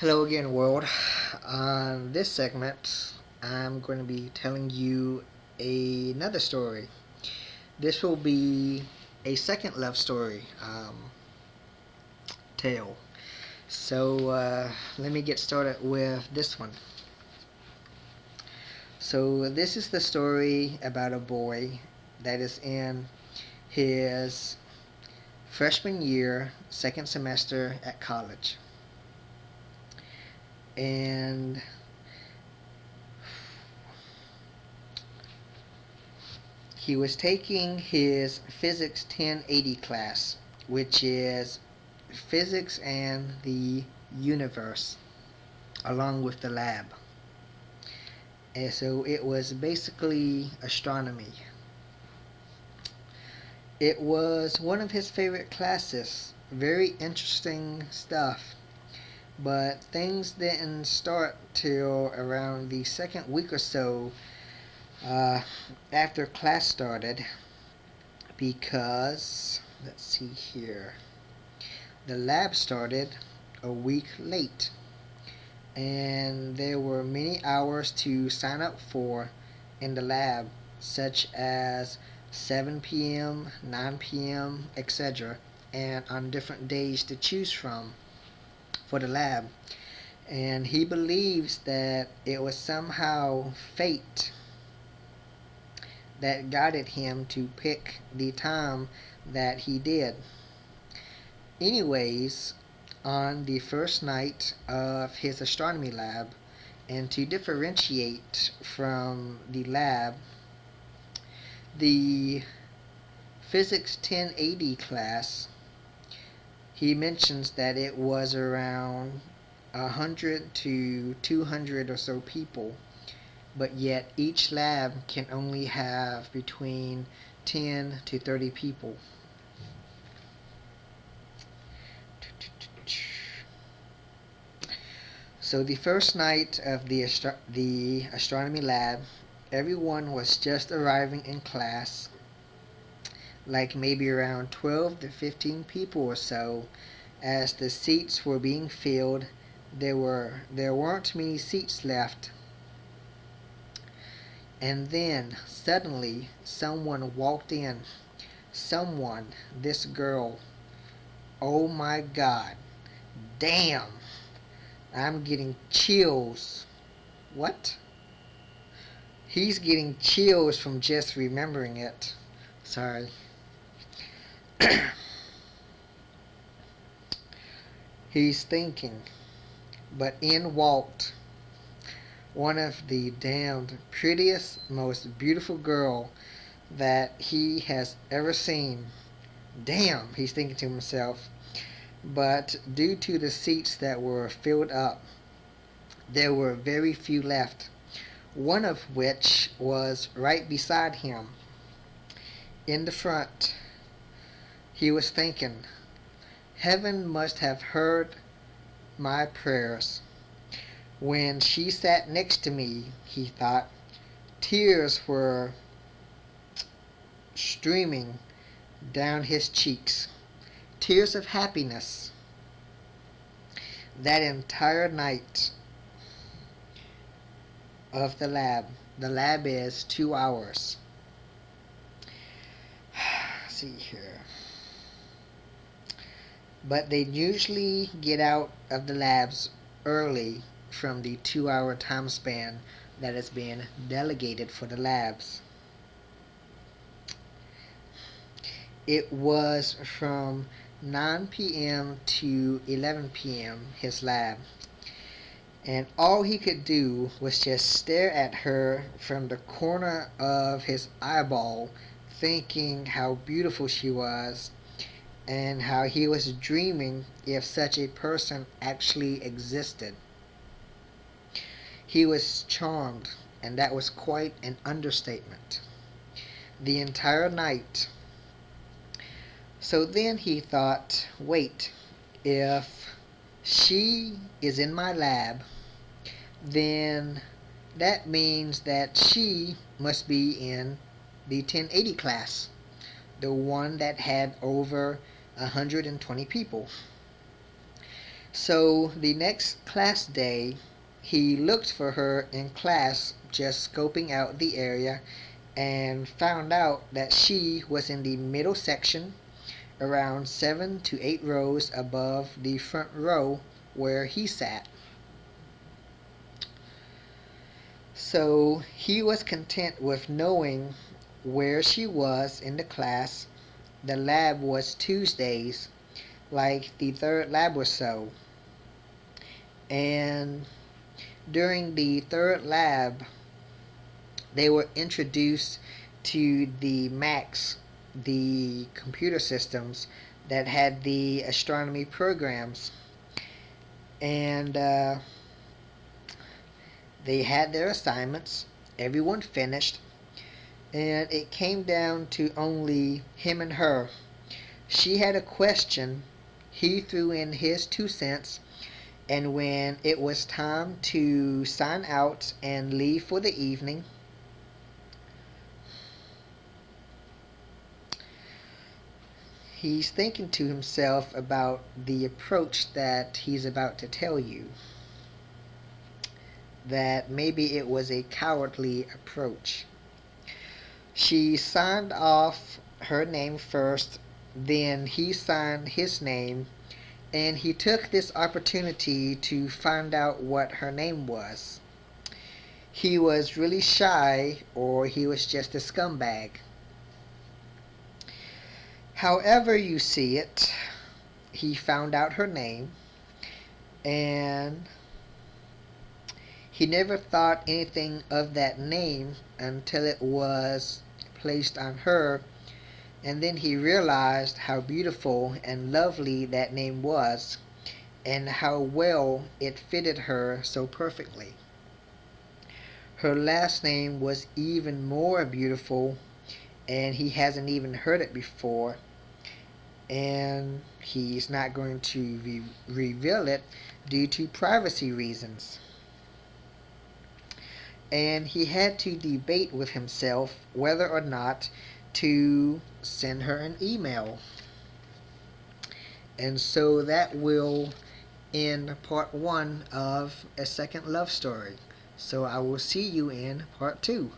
Hello again, world. On this segment, I'm going to be telling you another story. This will be a second love story tale. So let me get started with this one. So this is the story about a boy that is in his freshman year, second semester at college. And he was taking his physics 1080 class, which is physics and the universe, along with the lab. And so it was basically astronomy. It was one of his favorite classes. Very interesting stuff. But things didn't start till around the second week or so uh, after class started, because let's see here, the lab started a week late, and there were many hours to sign up for in the lab, such as 7 p.m., 9 p.m., etc., and on different days to choose from for the lab. And he believes that it was somehow fate that guided him to pick the time that he did. Anyways, on the first night of his astronomy lab, and to differentiate from the lab, the physics 1080 class, he mentions that it was around 100 to 200 or so people, but yet each lab can only have between 10 to 30 people. So the first night of the astronomy lab, everyone was just arriving in class, like maybe around 12 to 15 people or so. As the seats were being filled, there weren't many seats left. And then suddenly someone walked in. Someone, this girl. Oh my God. Damn. I'm getting chills. What? He's getting chills from just remembering it. Sorry. He's thinking. But in walked one of the damned prettiest, most beautiful girl that he has ever seen. Damn, he's thinking to himself. But due to the seats that were filled up, there were very few left. One of which was right beside him, in the front. He was thinking, heaven must have heard my prayers. When she sat next to me, he thought, tears were streaming down his cheeks. Tears of happiness. That entire night of the lab. The lab is 2 hours. See here. But they usually get out of the labs early from the 2 hour time span that has been delegated for the labs. It was from 9 p.m. to 11 p.m. his lab. And all he could do was just stare at her from the corner of his eyeball, thinking how beautiful she was, and how he was dreaming if such a person actually existed. He was charmed, and that was quite an understatement. The entire night. So then he thought, wait, if she is in my lab, then that means that she must be in the 1080 class, the one that had over 120 people. So the next class day, he looked for her in class, just scoping out the area, and found out that she was in the middle section, around 7 to 8 rows above the front row where he sat. So he was content with knowing where she was in the class. The lab was Tuesdays, like the third lab or so. And during the third lab, they were introduced to the Macs, the computer systems that had the astronomy programs. And they had their assignments. Everyone finished. And it came down to only him and her. She had a question. He threw in his 2 cents. And when it was time to sign out and leave for the evening, he's thinking to himself about the approach that he's about to tell you. That maybe it was a cowardly approach. She signed off her name first, then he signed his name, and he took this opportunity to find out what her name was. He was really shy, or he was just a scumbag. However you see it, he found out her name, and he never thought anything of that name until it was placed on her, and then he realized how beautiful and lovely that name was, and how well it fitted her so perfectly. Her last name was even more beautiful, and he hasn't even heard it before, and he's not going to reveal it due to privacy reasons. And he had to debate with himself whether or not to send her an email. And so that will end part 1 of A Second Love Story. So I will see you in part 2.